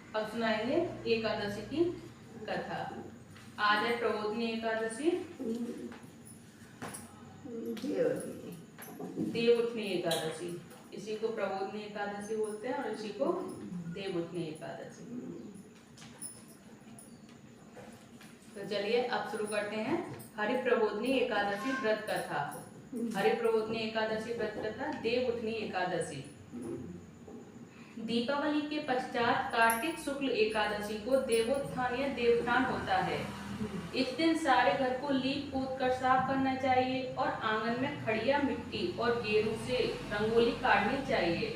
अब सुनाएंगे एकादशी की कथा। आज है प्रबोधिनी एकादशी, देवउठनी एकादशी। इसी को प्रबोधिनी एकादशी बोलते हैं और इसी को देवउठनी एकादशी। तो चलिए अब शुरू करते हैं हरि प्रबोधिनी एकादशी व्रत कथा। हरि प्रबोधिनी एकादशी व्रत कथा, देवउठनी एकादशी। दीपावली के पश्चात कार्तिक शुक्ल एकादशी को देवोत्थान या देवउत्थान होता है। इस दिन सारे घर को लीप पोत कर साफ करना चाहिए और आंगन में खड़िया मिट्टी और गेरू से रंगोली काटनी चाहिए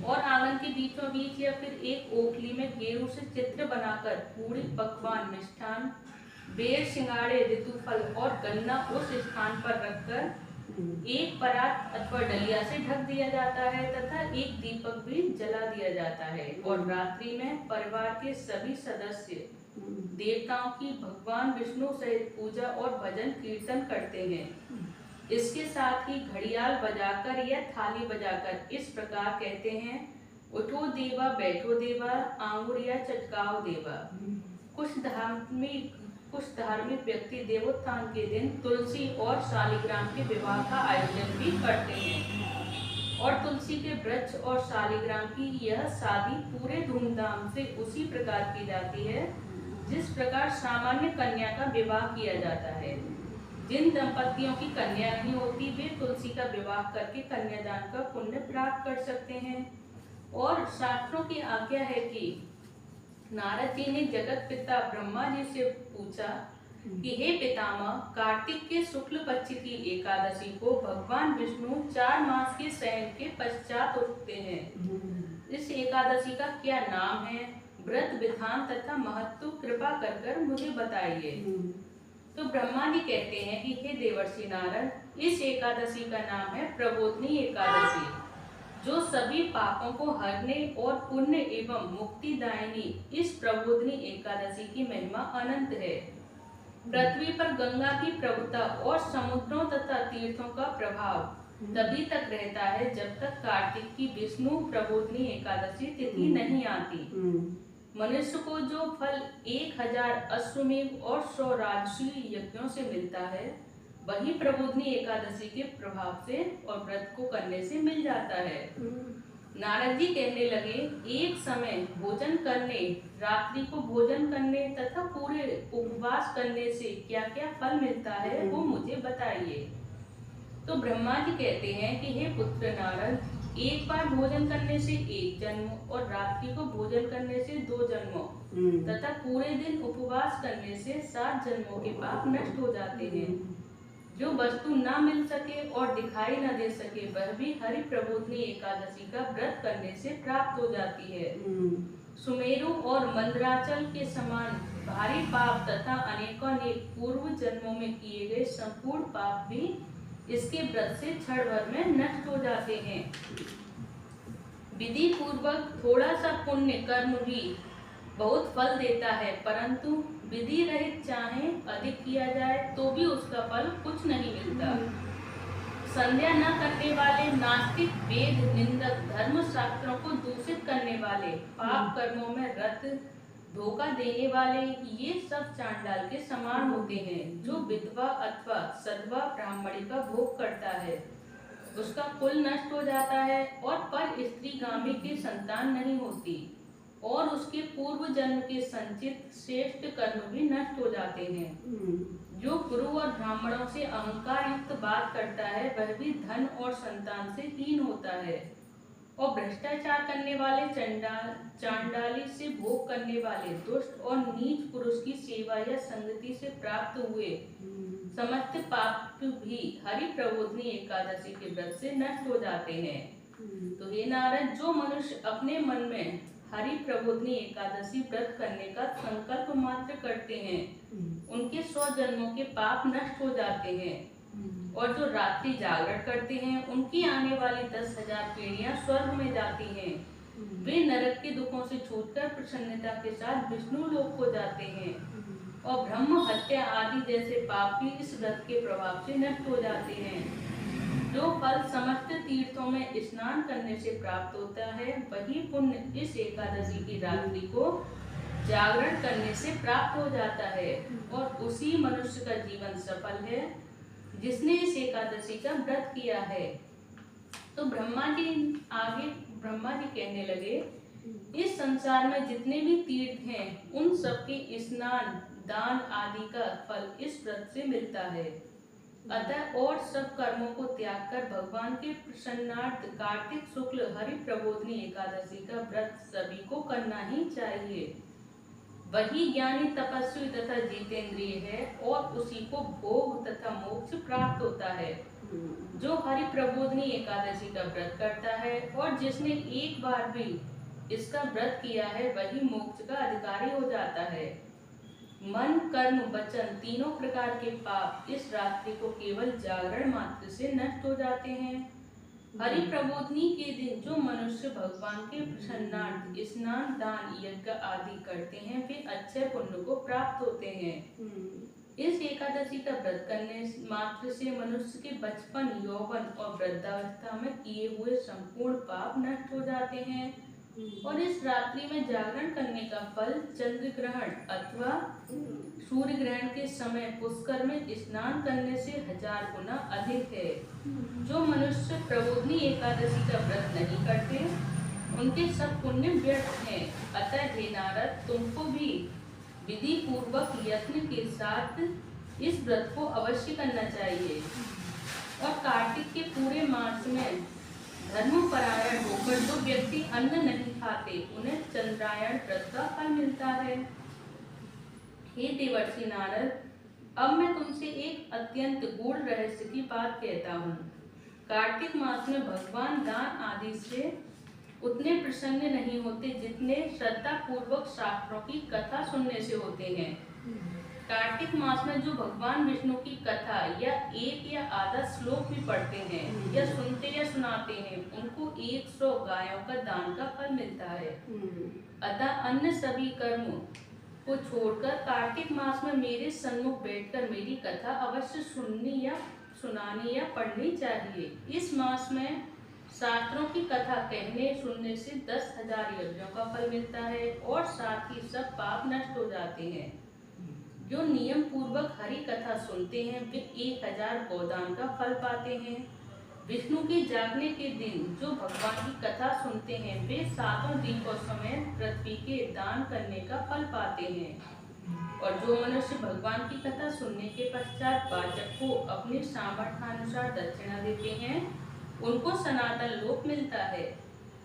और आंगन के बीचों बीच या फिर एक ओखली में गेरू से चित्र बनाकर पूरी पकवान, मिष्ठान, बेर, सिंगाड़े, ऋतुफल और गन्ना उस स्थान पर रखकर एक परात अथवा डलिया से ढक दिया जाता है तथा एक दीपक भी जला दिया जाता है और रात्रि में परिवार के सभी सदस्य देवताओं की भगवान विष्णु सहित पूजा और भजन कीर्तन करते हैं। इसके साथ ही घड़ियाल बजाकर या थाली बजाकर इस प्रकार कहते हैं, उठो देवा बैठो देवा, आंगुरिया चटकाओ देवा। कुछ धार्मिक व्यक्ति देवोत्थान के दिन तुलसी और शालिग्राम के विवाह का आयोजन भी करते हैं और तुलसी के वृक्ष और शालिग्राम की यह शादी पूरे धूमधाम से उसी प्रकार की जाती है जिस प्रकार सामान्य कन्या का विवाह किया जाता है। जिन दंपतियों की कन्या नहीं होती वे तुलसी का विवाह करके कन्यादान का पुण्य प्राप्त कर सकते हैं। और शास्त्रों की आज्ञा है कि नारद जी ने जगत पिता ब्रह्मा जी से पूछा कि हे पितामह, कार्तिक के शुक्ल पक्ष की एकादशी को भगवान विष्णु 4 मास के शयन के पश्चात उठते हैं। इस एकादशी का क्या नाम है, व्रत विधान तथा महत्व कृपा कर मुझे बताइए। तो ब्रह्मा जी कहते हैं कि हे देवर्षि नारद, इस एकादशी का नाम है प्रबोधिनी एकादशी, जो सभी पापों को हरने और पुण्य एवं मुक्तिदायिनी इस प्रबोधिनी एकादशी की महिमा अनंत है। पृथ्वी पर गंगा की प्रभुता और समुद्रों तथा तीर्थों का प्रभाव तभी तक रहता है जब तक कार्तिक की विष्णु प्रबोधिनी एकादशी तिथि नहीं आती। मनुष्य को जो फल 1000 अश्वमेध और 100 राजसूय यज्ञों से मिलता है वही प्रबोधिनी एकादशी के प्रभाव से और व्रत को करने से मिल जाता है। नारद जी कहने लगे, एक समय भोजन करने, रात्रि को भोजन करने तथा पूरे उपवास करने से क्या क्या फल मिलता है वो मुझे बताइए। तो ब्रह्मा जी कहते हैं कि हे पुत्र नारद, एक बार भोजन करने से 1 जन्म और रात्रि को भोजन करने से 2 जन्मों तथा पूरे दिन उपवास करने से 7 जन्मों के पाप नष्ट हो जाते हैं। जो वस्तु ना मिल सके और दिखाई न दे सके वह भी हरि प्रबोधिनी एकादशी का व्रत करने से प्राप्त हो जाती है। सुमेरु और मंदराचल के समान भारी पाप तथा अनेकों पूर्व जन्मों में किए गए संपूर्ण पाप भी इसके व्रत से क्षण भर में नष्ट हो जाते हैं। विधि पूर्वक थोड़ा सा पुण्य कर्म भी बहुत फल देता है, परंतु विधि रहित चाहे अधिक किया जाए तो भी उसका फल कुछ नहीं मिलता। संध्या न करने वाले, नास्तिक, वेद निंदक, धर्म शास्त्रों को दूषित करने वाले, पाप कर्मों में रत, धोखा देने वाले, ये सब चांडाल के समान होते हैं। जो विधवा अथवा सधवा ब्राह्मणी का भोग करता है उसका कुल नष्ट हो जाता है और पर स्त्रीगामी की संतान नहीं होती और उसके पूर्व जन्म के संचित श्रेष्ठ कर्म भी नष्ट हो जाते हैं। जो गुरु और ब्राह्मणों से अहंकार युक्त बात करता है वह भी धन और संतान से हीन होता है और भ्रष्टाचार करने वाले, चांडाली से भोग करने वाले, दुष्ट और नीच पुरुष की सेवा या संगति से प्राप्त हुए समस्त पाप भी हरि प्रबोधिनी एकादशी के व्रत से नष्ट हो जाते हैं। तो हे नारद, जो मनुष्य अपने मन में हरि प्रबोधिनी एकादशी व्रत करने का संकल्प मात्र करते हैं उनके 100 जन्मों के पाप नष्ट हो जाते हैं और जो रात्रि जागरण करते हैं उनकी आने वाली 10,000 पीढ़ियां स्वर्ग में जाती हैं। वे नरक के दुखों से छूटकर प्रसन्नता के साथ विष्णु लोक को जाते हैं और ब्रह्म हत्या आदि जैसे पाप भी इस व्रत के प्रभाव से नष्ट हो जाते हैं। जो फल समस्त तीर्थों में स्नान करने से प्राप्त होता है, वही पुण्य इस एकादशी की रात्रि को जागरण करने से प्राप्त हो जाता है और उसी मनुष्य का जीवन सफल है जिसने इस एकादशी का व्रत किया है। तो ब्रह्मा जी कहने लगे, इस संसार में जितने भी तीर्थ हैं उन सबके स्नान दान आदि का फल इस व्रत से मिलता है। अतः और सब कर्मों को त्याग कर भगवान के प्रसन्नार्थ कार्तिक शुक्ल हरि प्रबोधनी एकादशी का व्रत सभी को करना ही चाहिए। वही ज्ञानी तपस्वी तथा जितेंद्रिय है और उसी को भोग तथा मोक्ष प्राप्त होता है। जो हरि प्रबोधनी एकादशी का व्रत करता है और जिसने एक बार भी इसका व्रत किया है, वही मोक्ष का अधिकारी हो जाता है। मन कर्म वचन तीनों प्रकार के पाप इस रात्रि को केवल जागरण मात्र से नष्ट हो जाते हैं। हरि प्रबोधनी के दिन जो मनुष्य भगवान के प्रसन्नार्थ स्नान दान यज्ञ आदि करते हैं, वे अच्छे पुण्य को प्राप्त होते हैं। इस एकादशी का व्रत करने मात्र से मनुष्य के बचपन यौवन और वृद्धावस्था में किए हुए संपूर्ण पाप नष्ट हो जाते हैं और इस रात्रि में जागरण करने का फल चंद्र ग्रहण अथवा सूर्य ग्रहण के समय पुष्कर में स्नान करने से 1000 गुना अधिक है। जो मनुष्य प्रबोधनी एकादशी का व्रत नहीं करते, उनके सब पुण्य व्यर्थ हैं। अतः हे नारद, तुमको भी विधि पूर्वक यत्न के साथ इस व्रत को अवश्य करना चाहिए। और कार्तिक के पूरे मास में धर्मपरायण होकर जो व्यक्ति अन्न नहीं खाते, उन्हें चंद्रायण व्रत का फल मिलता है। हे देवर्षि नारद, अब मैं तुमसे एक अत्यंत गूढ़ रहस्य की बात कहता हूँ। कार्तिक मास में भगवान दान आदि से उतने प्रसन्न नहीं होते जितने श्रद्धा पूर्वक शास्त्रों की कथा सुनने से होते हैं। कार्तिक मास में जो भगवान विष्णु की कथा या एक या आधा श्लोक भी पढ़ते हैं या सुनते या सुनाते हैं, उनको 100 गायों का दान का फल मिलता है। अतः अन्य सभी कर्म को छोड़कर कार्तिक मास में मेरे सन्मुख बैठकर मेरी कथा अवश्य सुननी या सुनानी या पढ़नी चाहिए। इस मास में शास्त्रों की कथा कहने सुनने से 10,000 यज्ञों का फल मिलता है और साथ ही सब पाप नष्ट हो जाते हैं। जो नियम पूर्वक हरि कथा सुनते हैं, वे 1000 गोदान का फल पाते हैं। विष्णु के जागने के दिन जो भगवान की कथा सुनते हैं, वे 7 दीपों समेत पृथ्वी के दान करने का फल पाते हैं। और जो मनुष्य भगवान की कथा सुनने के पश्चात वाचक को अपने सामर्थ्यानुसार दक्षिणा देते हैं, उनको सनातन लोक मिलता है।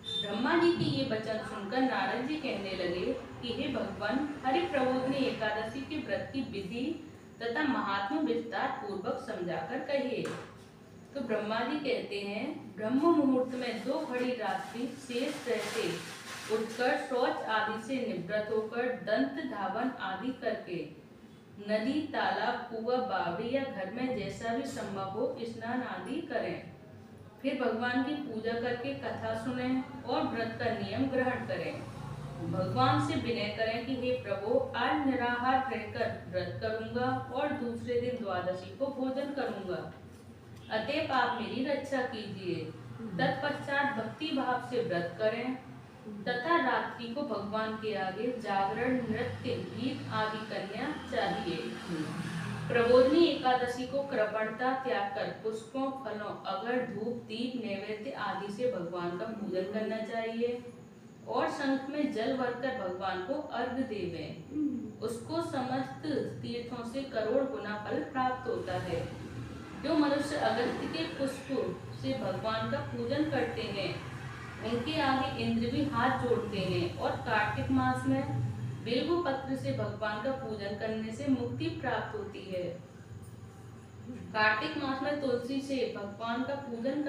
ब्रह्मा जी के ये वचन सुनकर नारद जी कहने लगे कि हे भगवान, हरि प्रबोधनी एकादशी के व्रत की विधि तथा महात्मा विस्तार पूर्वक समझाकर कहिए। तो ब्रह्मा जी कहते हैं, ब्रह्म मुहूर्त में 2 घड़ी रात्रि शेष रहते उठकर शौच आदि से निवृत्त होकर दंत धावन आदि करके नदी तालाब कुआं बावड़ी या घर में जैसा भी संभव हो स्नान आदि करें। फिर भगवान की पूजा करके कथा सुनें और व्रत का नियम ग्रहण करें। भगवान से विनय करें कि हे प्रभु, आज निराहार रहकर व्रत करूंगा और दूसरे दिन द्वादशी को भोजन करूंगा, अतएव आप मेरी रक्षा कीजिए। तत्पश्चात भक्ति भाव से व्रत करें तथा रात्रि को भगवान के आगे जागरण नृत्य गीत आदि करना चाहिए। प्रबोधनी एकादशी को कृपणता त्याग कर पुष्पों फलों अगर धूप दीप नैवेद्य आदि से भगवान का पूजन करना चाहिए और शंख में जल भरकर भगवान को अर्घ्य देवें। उसको समस्त तीर्थों से करोड़ गुना फल प्राप्त होता है। जो मनुष्य अगस्त्य के पुष्प से भगवान का पूजन करते हैं, उनके आगे इंद्र भी हाथ जोड़ते हैं और कार्तिक मास में बेलगु पत्र से भगवान का पूजन करने से मुक्ति प्राप्त होती है। कार्तिक मास में तुलसी से भगवान का पूजन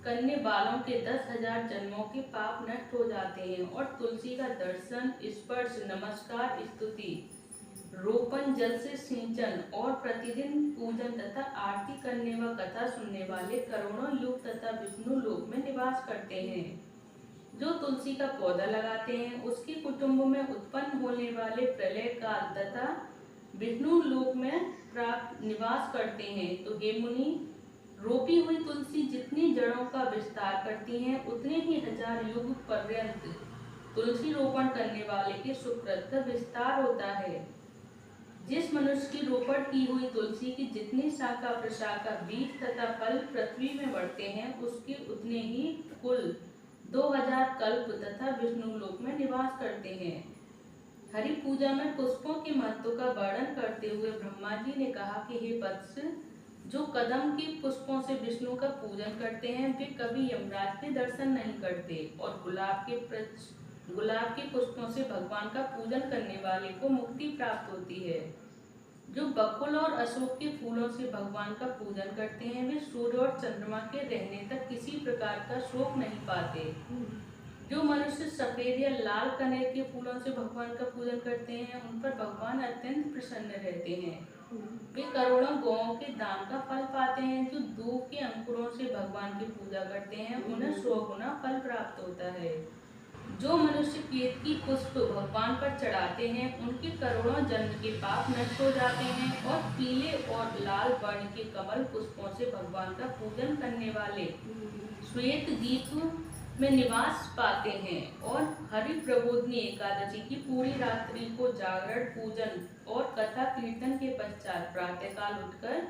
करने वालों के 10,000 जन्मों के पाप नष्ट हो जाते हैं और तुलसी का दर्शन, स्पर्श, नमस्कार, स्तुति, रोपण, जल से सिंचन और प्रतिदिन पूजन तथा आरती करने व कथा सुनने वाले करोड़ों युग तथा विष्णु लोक में निवास करते हैं। जो तुलसी का पौधा लगाते हैं, उसके कुटुंब में उत्पन्न होने वाले प्रलय काल तथा विष्णु लोक में प्राप्त निवास करते हैं। तो हे मुनि, रोपी हुई तुलसी जितनी जड़ों का विस्तार करती है, उतने ही 1000 युग पर्यंत तुलसी रोपण करने वाले के सुकृत का विस्तार होता है। जिस मनुष्य की रोपण की हुई तुलसी की जितनी शाखा प्रशाखा बीज तथा फल पृथ्वी में बढ़ते हैं, उसके उतने ही कुल 2000 कल्प तथा विष्णु लोक में निवास करते हैं। हरि पूजा में पुष्पों के महत्व का वर्णन करते हुए ब्रह्मा जी ने कहा कि हे वत्स, जो कदम के पुष्पों से विष्णु का पूजन करते हैं, वे कभी यमराज के दर्शन नहीं करते, और गुलाब के पुष्पों से भगवान का पूजन करने वाले को मुक्ति प्राप्त होती है। जो बकुल और अशोक के फूलों से भगवान का पूजन करते हैं, वे सूर्य और चंद्रमा के रहने तक किसी प्रकार का शोक नहीं पाते। जो मनुष्य सफेद या लाल कनेर के फूलों से भगवान का पूजन करते हैं, उन पर भगवान अत्यंत प्रसन्न रहते हैं। वे करोड़ों गौओं के दान का फल पाते हैं। जो दूब के अंकुरों से भगवान की पूजा करते हैं, उन्हें 100 गुना फल प्राप्त होता है। जो मनुष्य केतकी पुष्प भगवान पर चढ़ाते हैं, उनके करोड़ों जन्म के पाप नष्ट हो जाते हैं, और पीले और लाल वर्ण के कमल पुष्पों से भगवान का पूजन करने वाले श्वेत द्वीप में निवास पाते हैं। और हरि प्रबोधनी एकादशी की पूरी रात्रि को जागरण, पूजन और कथा कीर्तन के पश्चात प्रातःकाल उठकर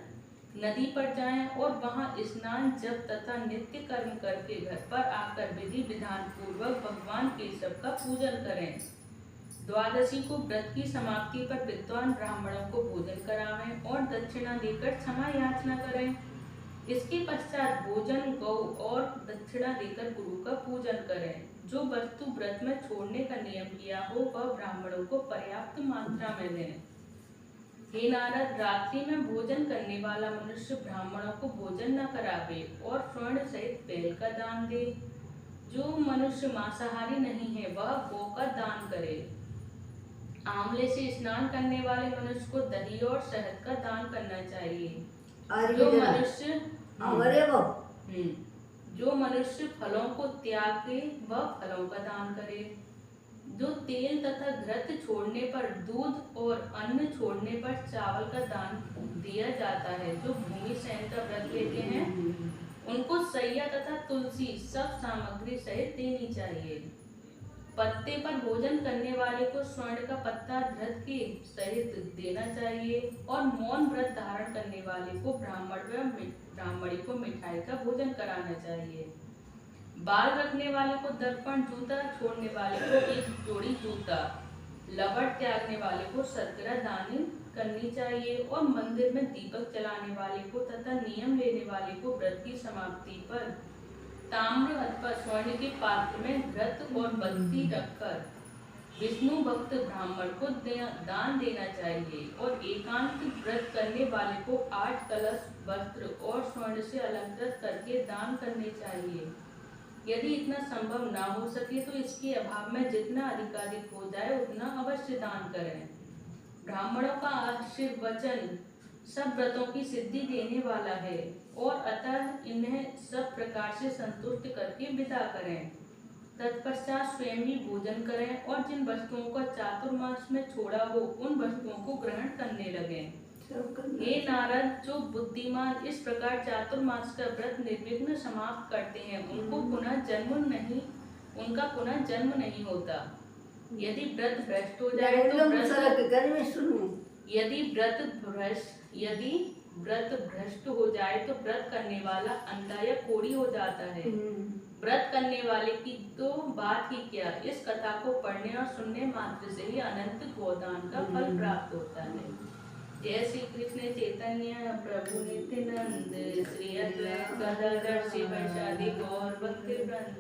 नदी पर जाएं और वहां स्नान, जप तथा नित्य कर्म करके घर पर आकर विधि विधान पूर्वक भगवान केशव का पूजन करें। द्वादशी को व्रत की समाप्ति पर विद्वान ब्राह्मणों को भोजन करावें और दक्षिणा देकर क्षमा याचना करें। इसके पश्चात भोजन, गौ और दक्षिणा देकर गुरु का पूजन करें। जो वस्तु व्रत में छोड़ने का नियम किया हो, वह ब्राह्मणों को पर्याप्त मात्रा में दें। हे नारद, रात्रि में भोजन करने वाला मनुष्य ब्राह्मणों को भोजन न करावे और स्वर्ण सहित बैल का दान दे। जो मनुष्य मांसाहारी नहीं है, वह गौ का दान करे। आंवले से स्नान करने वाले मनुष्य को दही और शहद का दान करना चाहिए। जो मनुष्य फलों को त्याग के वह फलों का दान करे। जो तेल तथा घृत छोड़ने पर, दूध और अन्न छोड़ने पर चावल का दान दिया जाता है। जो भूमि शयन का व्रत लेते हैं, उनको सैया तथा तुलसी सब सामग्री सहित देनी चाहिए। पत्ते पर भोजन करने वाले को स्वर्ण का पत्ता घृत के सहित देना चाहिए, और मौन व्रत धारण करने वाले को ब्राह्मणी को मिठाई का भोजन कराना चाहिए। बाल रखने वाले को दर्पण, जूता छोड़ने वाले को एक जोड़ी जूता, लवट त्यागने वाले को शर्करा दान करनी चाहिए, और मंदिर में दीपक जलाने वाले को तथा नियम लेने वाले को व्रत की समाप्ति पर ताम्र अथवा स्वर्ण के पात्र में घृत और बत्ती रखकर विष्णु भक्त ब्राह्मण को दान देना चाहिए। और एकांत व्रत करने वाले को 8 कलश वस्त्र और स्वर्ण से अलंकृत करके दान करने चाहिए। यदि इतना संभव ना हो सके तो इसके अभाव में जितना अधिकाधिक हो जाए उतना अवश्य दान करें। ब्राह्मणों का आशीर्वचन सब व्रतों की सिद्धि देने वाला है, और अतः इन्हें सब प्रकार से संतुष्ट करके विदा करें। तत्पश्चात स्वयं ही भोजन करें, और जिन वस्तुओं को चातुर्मास में छोड़ा हो, उन वस्तुओं को ग्रहण करने लगें। हे नारद, जो बुद्धिमान इस प्रकार चातुर्मास का व्रत निर्विघ्न समाप्त करते हैं, उनका पुनः जन्म नहीं होता। यदि व्रत भ्रष्ट हो जाए तो व्रत करने वाला अंधा या कोढ़ी हो जाता है। व्रत करने वाले की तो बात ही क्या, इस कथा को पढ़ने और सुनने मात्र से ही अनंत गोदान का फल प्राप्त होता है। जय श्री कृष्ण चैतन्य प्रभु नित्यानंद, श्री अद्वैत गदाधर शिव सदि गौर भक्त वृंद।